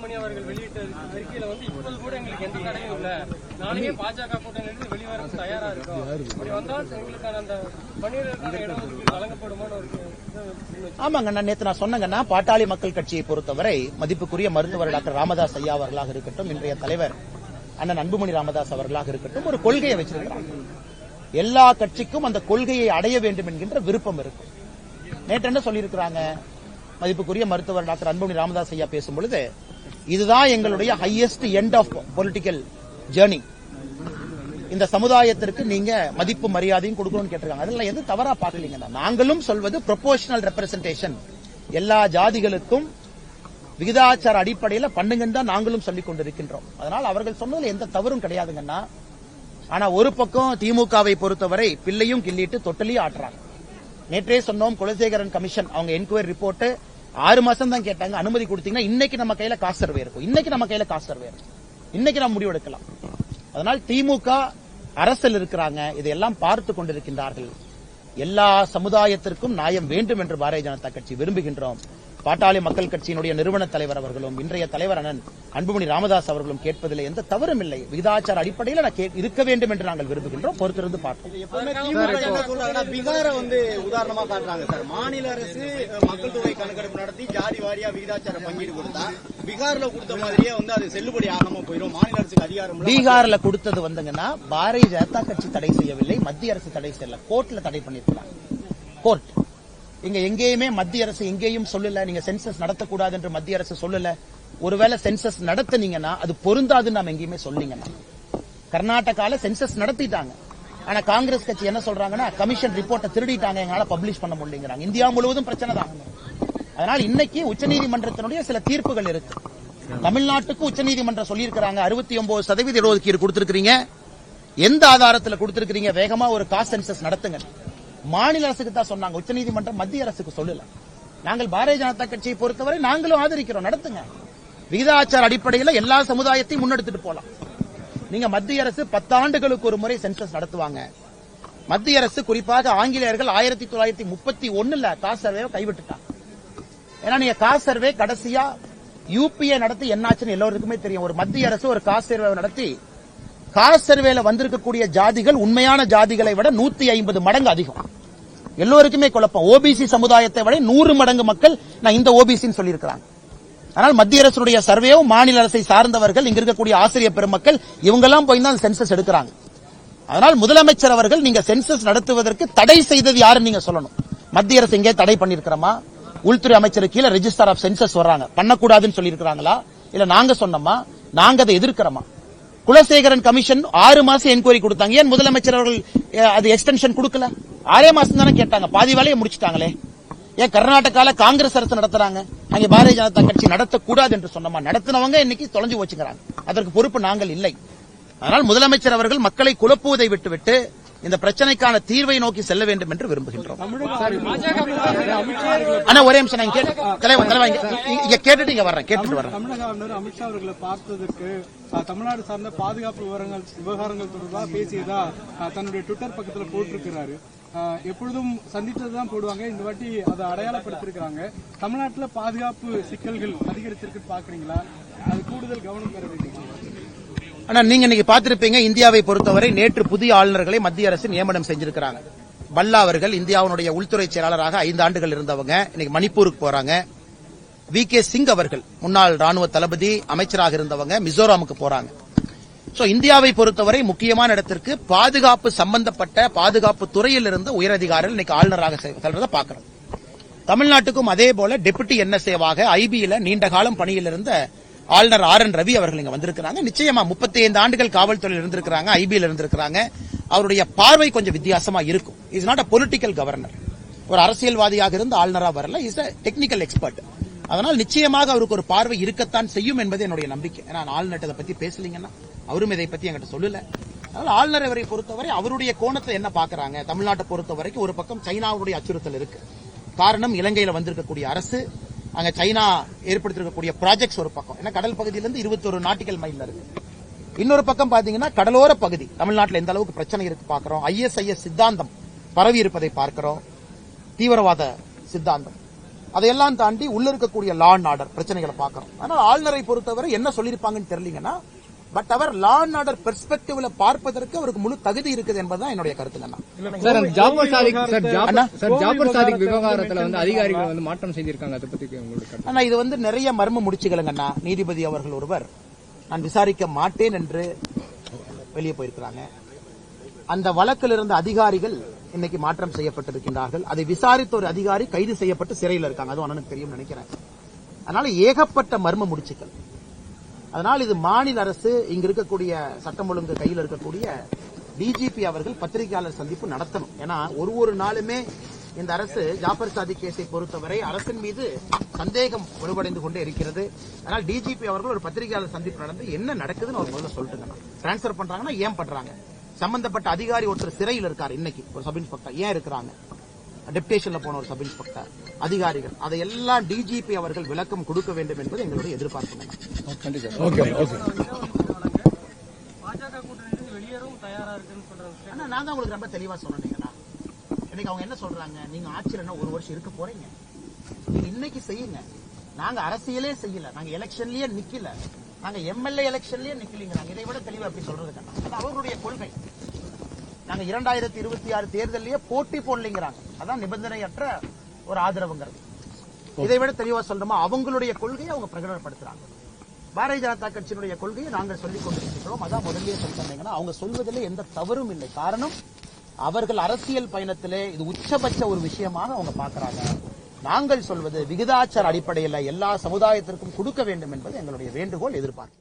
மணி அவர்கள் வெளியிட்ட அறிக்கையில இப்போது கூட எங்களுக்கு எந்த தடையும் இல்ல, நாளையே பாஜக கூட்டணியிலிருந்து வெளிவர தயாரா இருக்கும், அப்படி வந்தால் எங்களுக்கான அந்த பணியிடங்களுக்கான இடஒதுக்கீடு வழங்கப்படுமான ஒரு. ஆமாங்க, நேற்று நான் சொன்னேங்கன்னா பாட்டாளி மக்கள் கட்சியை பொறுத்தவரை மதிப்புக்குரிய மருத்துவர் டாக்டர் ராமதாஸ் ஐயா அவர்களாக இருக்கட்டும், இன்றைய தலைவர் அண்ணன் அன்புமணி ராமதாஸ் அவர்களாக இருக்கட்டும், ஒரு கொள்கையை வச்சிருக்கிறாங்க. எல்லா கட்சிக்கும் அந்த கொள்கையை அடைய வேண்டும் என்கின்ற விருப்பம் இருக்கும். நேற்று என்ன சொல்லியிருக்கிறாங்க மதிப்புக்குரிய மருத்துவர் டாக்டர் அன்புமணி ராமதாஸ் ஐயா பேசும்பொழுது, இதுதான் எங்களுடைய highest end of political journey, இந்த சமுதாயத்திற்கு நீங்க மதிப்பு மரியாதையும் கொடுக்கணும்னு கேட்டிருக்காங்க. அதெல்லாம் எது தவறா பார்க்கலீங்க. நாங்களும் சொல்வது ப்ரொபோர்ஷனல் ரெப்ரசன்டேஷன், எல்லா ஜாதிகளுக்கும் விகிதாச்சார அடிப்படையில் பண்ணுங்கன்னு தான் நாங்களும் சொல்லிக் கொண்டிருக்கின்றோம். அதனால் அவர்கள் சொன்னதுல எந்த தவறும் கிடையாதுங்கன்னா, ஆனா ஒரு பக்கம் திமுகவை பொறுத்தவரை பிள்ளையும் கிள்ளிட்டு தொட்டலையும் ஆட்டுறாங்க. நேற்றே சொன்னோம், குலசேகரன் கமிஷன் அவங்க என்கொயரி ரிப்போர்ட் 6 மாசம் தான் கேட்டாங்க, அனுமதி கொடுத்தீங்கன்னா இன்னைக்கு நம்ம கையில காசு சர்வே இருக்கும், இன்னைக்கு நம்ம முடிவெடுக்கலாம். அதனால் திமுக அரசில் இருக்கிறாங்க, இதையெல்லாம் பார்த்து கொண்டிருக்கின்றார்கள். எல்லா சமுதாயத்திற்கும் நியாயம் வேண்டும் என்று பாரதிய ஜனதா கட்சி விரும்புகின்றோம். பாட்டாளி மக்கள் கட்சியினுடைய நிறுவன தலைவர் அவர்களும் இன்றைய தலைவர் அண்ணன் அன்புமணி ராமதாஸ் அவர்களும் கேட்பதில் எந்த தவறும் இல்லை. விகிதாச்சார அடிப்படையில் இருக்க வேண்டும் என்று நாங்கள் விரும்புகின்றோம். பொறுத்திருந்து பார்ப்போம். பீகாரை உதாரணமா காட்டுறாங்க சார். மாநில அரசு மக்கள் தொகை கணக்கெடுப்பு நடத்தி ஜாதி வாரியா விகிதாச்சார பங்கீடு கொடுத்தா பீகார்ல கொடுத்த மாதிரியே அது செல்லுபடி ஆகாம போயிடும். மாநில அரசுக்கு அதிகாரம் பீகார்ல கொடுத்தது வந்துங்கன்னா பாரதிய ஜனதா கட்சி தடை செய்யவில்லை, மத்திய அரசு தடை செய்யல, கோர்ட்ல தடை பண்ணிருக்காங்க. கோர்ட் இங்க எங்கேயுமே மத்திய அரசு எங்கேயும் சொல்லல நீங்க சென்சஸ் நடத்தக்கூடாது என்று மத்திய அரசு சொல்லல. ஒருவேளை சென்சஸ் நடத்தினீங்கன்னா அது பொருந்தாதுன்னு நாம எங்கேயுமே சொல்லீங்கன்னா. கர்நாடகால சென்சஸ் நடத்திட்டாங்க, ஆனா காங்கிரஸ் கட்சி என்ன சொல்றாங்கன்னா கமிஷன் ரிப்போர்ட்டை திருடிட்டாங்க, எங்களால பப்ளிஷ் பண்ண முடியலங்கிறாங்க. இந்தியா முழுவதும் பிரச்சனை தான். அதனால் இன்னைக்கு உச்சநீதிமன்றத்தினுடைய சில தீர்ப்புகள் இருக்கு. தமிழ்நாட்டுக்கு உச்சநீதிமன்றம் சொல்லியிருக்கிறாங்க 69% இடஒதுக்கீடு கொடுத்திருக்கீங்க, எந்த ஆதாரத்தில் கொடுத்திருக்கீங்க, வேகமா ஒரு காஸ்ட் சென்சஸ் நடத்துங்க. மாநில அரசுக்கு தான் சொன்னாங்க, உச்சநீதிமன்றம் மத்திய அரசுக்கு சொல்லல. நாங்கள் பாரதிய ஜனதா கட்சியை பொறுத்தவரை நாங்களும் ஆதரிக்கிறோம், நடத்துங்க. விகிதாச்சார அடிப்படையில் எல்லா சமுதாயத்தையும் முன்னெடுத்துட்டு போலாம். நீங்க மத்திய அரசு 10 ஆண்டுகளுக்கு ஒரு முறை சென்சஸ் நடத்துவாங்க. மத்திய அரசு குறிப்பாக ஆங்கிலேயர்கள் 1931 காஸ்ட் சர்வே கைவிட்டுட்டாங்க. ஏன்னா நீங்க காஸ்ட் சர்வே கடைசியா யூபிஏ நடத்தி என்னாச்சுன்னு எல்லோருக்குமே தெரியும். ஒரு மத்திய அரசு ஒரு காஸ்ட் சர்வே நடத்தி காஸ்ட் சர்வேல வந்திருக்கக்கூடிய ஜாதிகள் உண்மையான ஜாதிகளை விட 150 மடங்கு அதிகம். எல்லோருக்குமே குழப்பம். ஓபிசி சமுதாயத்தை விட 100 மடங்கு மக்கள் நான் இந்த ஓபிசின்னு சொல்லியிருக்கிறாங்க. ஆனால் மத்திய அரசுடைய சர்வேவும் மாநில அரசை சார்ந்தவர்கள், இங்க இருக்கக்கூடிய ஆசிரியர் பெருமக்கள் இவங்கெல்லாம் போய் தான் சென்சஸ் எடுக்கிறாங்க. அதனால் முதலமைச்சர் அவர்கள் நீங்க சென்சஸ் நடத்துவதற்கு தடை செய்தது யாருன்னு நீங்க சொல்லணும். மத்திய அரசு எங்கே தடை பண்ணிருக்கிறோமா? உள்துறை அமைச்சர் கீழே ரெஜிஸ்டர் ஆஃப் சென்சஸ் வர்றாங்க, பண்ணக்கூடாதுன்னு சொல்லியிருக்கிறாங்களா? இல்ல நாங்க சொன்னோமா? நாங்க அதை எதிர்க்கிறோமா? குலசேகரன் கமிஷன் 6 மாசம் என்கொயரி கொடுத்தாங்க, ஏன் முதலமைச்சர் அவர்கள் அது எக்ஸ்டென்ஷன் கொடுக்கல? 6 மாசம் தானே கேட்டாங்க, பாதி வேலையை முடிச்சிட்டாங்களே. ஏன் கர்நாடகால காங்கிரஸ் அரசு நடத்துறாங்க, அங்கே பாரதிய ஜனதா கட்சி நடத்தக்கூடாது என்று சொன்னோமா? நடத்தினவங்க இன்னைக்கு தொலைஞ்சு போச்சுக்கிறாங்க, அதற்கு பொறுப்பு நாங்கள் இல்லை. அதனால் முதலமைச்சர் அவர்கள் மக்களை குழப்புவதை விட்டுவிட்டு இந்த பிரச்சனைக்கான தீர்வை நோக்கி செல்ல வேண்டும் என்று விரும்புகின்றோம். ஒரே நிமிஷம் கேட்டுட்டு வர்றேன். தமிழக ஆளுநர் அமித்ஷா அவர்களை பார்த்ததற்கு தமிழ்நாடு சார்ந்த பாதுகாப்பு விவகாரங்கள் தொடர்பாக பேசியதா தன்னுடைய ட்விட்டர் பக்கத்தில் போட்டிருக்கிறாரு. எப்பொழுதும் சந்தித்ததுதான் போடுவாங்க, இந்த வாட்டி அதை அடையாளப்படுத்திருக்கிறாங்க. தமிழ்நாட்டில் பாதுகாப்பு சிக்கல்கள் அதிகரிச்சிருக்கு பாக்குறீங்களா? அது கூடுதல் கவனம் பெற வேண்டும். ஆனா நீங்க இன்னைக்கு பார்த்திருப்பீங்க, இந்தியாவை பொறுத்தவரை நேற்று புதிய ஆளுநர்களை மத்திய அரசு நியமனம் செஞ்சிருக்கிறாங்க. பல்லா அவர்கள் இந்தியாவுடைய உள்துறை செயலாளராக 5 ஆண்டுகள் இருந்தவங்க, இன்னைக்கு மணிப்பூருக்கு போறாங்க. வி.கே. சிங் அவர்கள் முன்னாள் ராணுவ தளபதி அமைச்சராக இருந்தவங்க, மிசோராமுக்கு போறாங்க. சோ இந்தியாவை பொறுத்தவரை முக்கியமான இடத்திற்கு பாதுகாப்பு சம்பந்தப்பட்ட பாதுகாப்பு துறையில் இருந்து உயரதிகாரிகள் இன்னைக்கு ஆளுநராக செல்றதை பார்க்கிறோம். தமிழ்நாட்டுக்கும் அதே போல டெபுட்டி என்எஸ்ஏவாக ஐபியில நீண்ட காலம் பணியில் இருந்த ஆளுநர் RN ரவி அவர்கள் இங்க வந்திருக்கிறாங்க. நிச்சயமா 35 ஆண்டுகள் காவல்துறையில் இருந்திருக்கிறாங்க, ஐபியில் இருந்திருக்கிறாங்க. அவருடைய பார்வை கொஞ்சம் வித்தியாசமா இருக்கும். Is not a political governor, ஒரு அரசியல்வாதியாக இருந்து ஆளுநரா வரல, இஸ் அ டெக்னிக்கல் எக்ஸ்பர்ட். அதனால் நிச்சயமாக அவருக்கு ஒரு பார்வை இருக்கத்தான் செய்யும் என்பது என்னுடைய நம்பிக்கை. நான் ஆளுநர் இதை பத்தி பேசலீங்கன்னா அவரும் இதை பத்தி என்கிட்ட சொல்லல. அதனால ஆளுநர் அவரை பொறுத்தவரை அவருடைய கோணத்தை என்ன பாக்குறாங்க? தமிழ்நாட்டை பொறுத்தவரைக்கும் ஒரு பக்கம் சைனாவுடைய அச்சுறுத்தல் இருக்கு. காரணம் இலங்கையில வந்திருக்கக்கூடிய அரசு, அங்க சைனா ஏற்படுத்திருக்கக்கூடிய ப்ராஜெக்ட்ஸ் ஒரு பக்கம். ஏன்னா கடல் பகுதியிலிருந்து 21 நாட்டிக்கல் மைல் இருக்கு. இன்னொரு பக்கம் பாத்தீங்கன்னா கடலோர பகுதி தமிழ்நாட்டில் எந்த அளவுக்கு பிரச்சனை இருக்கு பாக்கிறோம். ISIS சித்தாந்தம் பரவி இருப்பதை பார்க்கிறோம், தீவிரவாத சித்தாந்தம். அதையெல்லாம் தாண்டி உள்ள இருக்கக்கூடிய லா அண்ட் ஆர்டர் பிரச்சனைகளை பார்க்கறோம். அதனால ஆளுநரை பொறுத்தவரை என்ன சொல்லியிருப்பாங்கன்னு தெரியலீங்கன்னா, பட் அவர் லா அண்ட் ஆர்டர் பெர்ஸ்பெக்டிவ்ல பார்ப்பதற்கு அவருக்கு முழு தகுதி இருக்குது என்பதுதான் என்னுடைய கருத்துங்கண்ணா. ஜாபர் சாதிக் விவகாரத்துல அதிகாரிகள் மாற்றம் செய்திருக்காங்க. அதை பத்தி உங்களுக்கு ஆனா இது நிறைய மர்ம முடிச்சுகளுங்கண்ணா. நீதிபதி அவர்கள் ஒருவர் நான் விசாரிக்க மாட்டேன் என்று வெளியே போயிருக்கிறாங்க. அந்த வழக்கில் இருந்த அதிகாரிகள் இன்னைக்கு மாற்றம் செய்யப்பட்டிருக்கின்றார்கள். அதை விசாரித்த ஒரு அதிகாரி கைது செய்யப்பட்டு சிறையில் இருக்காங்க. அதுவும் அண்ணனுக்கு தெரியும் நினைக்கிறேன். அதனால ஏகப்பட்ட மர்ம முடிச்சுக்கள். அதனால் இது மாநில அரசு இங்க இருக்கக்கூடிய சட்டம் ஒழுங்கு கையில் இருக்கக்கூடிய டிஜிபி அவர்கள் பத்திரிகையாளர் சந்திப்பு நடத்தணும். ஏன்னா ஒரு நாளுமே இந்த அரசு ஜாபர் சாதிக் கேஸை பொறுத்தவரை அரசின் மீது சந்தேகம் வலுவடைந்து கொண்டே இருக்கிறது. அதனால் டிஜிபி அவர்கள் ஒரு பத்திரிகையாளர் சந்திப்பு நடந்து என்ன நடக்குதுன்னு அவர் முதல்ல சொல்லிட்டு டிரான்ஸ்பர் பண்றாங்கன்னா ஏன் பண்றாங்க, சம்பந்தப்பட்ட அதிகாரி ஒருத்தர் சிறையில் இருக்காரு இன்னைக்கு, ஒரு சப் இன்ஸ்பெக்டர் ஏன் இருக்கிறாங்க, டெப்டேஷன்ல போன ஒரு சப் இன்ஸ்பெக்டர், அதிகாரிகள், அதையெல்லாம் டிஜிபி அவர்கள் விளக்கம் கொடுக்க வேண்டும் என்பது எங்களுடைய எதிர்பார்ப்பு. பாஜக கூட்டணியிலிருந்து வெளியேறவும் தயாரா இருக்குன்னு சொல்றாங்க. நான் தான் உங்களுக்கு ரொம்ப தெளிவா சொன்னீங்கன்னா, இன்னைக்கு அவங்க என்ன சொல்றாங்க, நீங்க ஆட்சியில் என்ன 1 வருஷம் இருக்க போறீங்க, நீங்க இன்னைக்கு செய்யுங்க. நாங்க அரசியலே செய்யல, நாங்க எலெக்ஷன்லயே நிக்கல, நாங்க எம்எல்ஏ எலெக்ஷன்லயே நிக்கலீங்கிறாங்க. இதை விட தெளிவா எப்படி சொல்றது? அது அவர்களுடைய கொள்கை. நாங்க 2026 தேர்தலையே போட்டி போடலைங்கிறாங்க. அதான் நிபந்தனையற்ற ஒரு ஆதரவுங்கிறது. இதை விட தெளிவா சொல்றோமா? அவங்களுடைய கொள்கையை அவங்க பிரகடனப்படுத்துறாங்க. பாரதிய ஜனதா கட்சியினுடைய கொள்கையை நாங்கள் சொல்லிக் கொண்டிருக்கிறோம். அதான் முதலே சொல்லிட்டீங்கன்னா அவங்க சொல்வதில் எந்த தவறும் இல்லை. காரணம், அவர்கள் அரசியல் பயணத்திலே இது உச்சபட்ச ஒரு விஷயமாக அவங்க பார்க்கிறாங்க. நாங்கள் சொல்வது விகிதாச்சார அடிப்படையில் எல்லா சமுதாயத்திற்கும் கொடுக்க வேண்டும் என்பது எங்களுடைய வேண்டுகோள், எதிர்பார்ப்பு.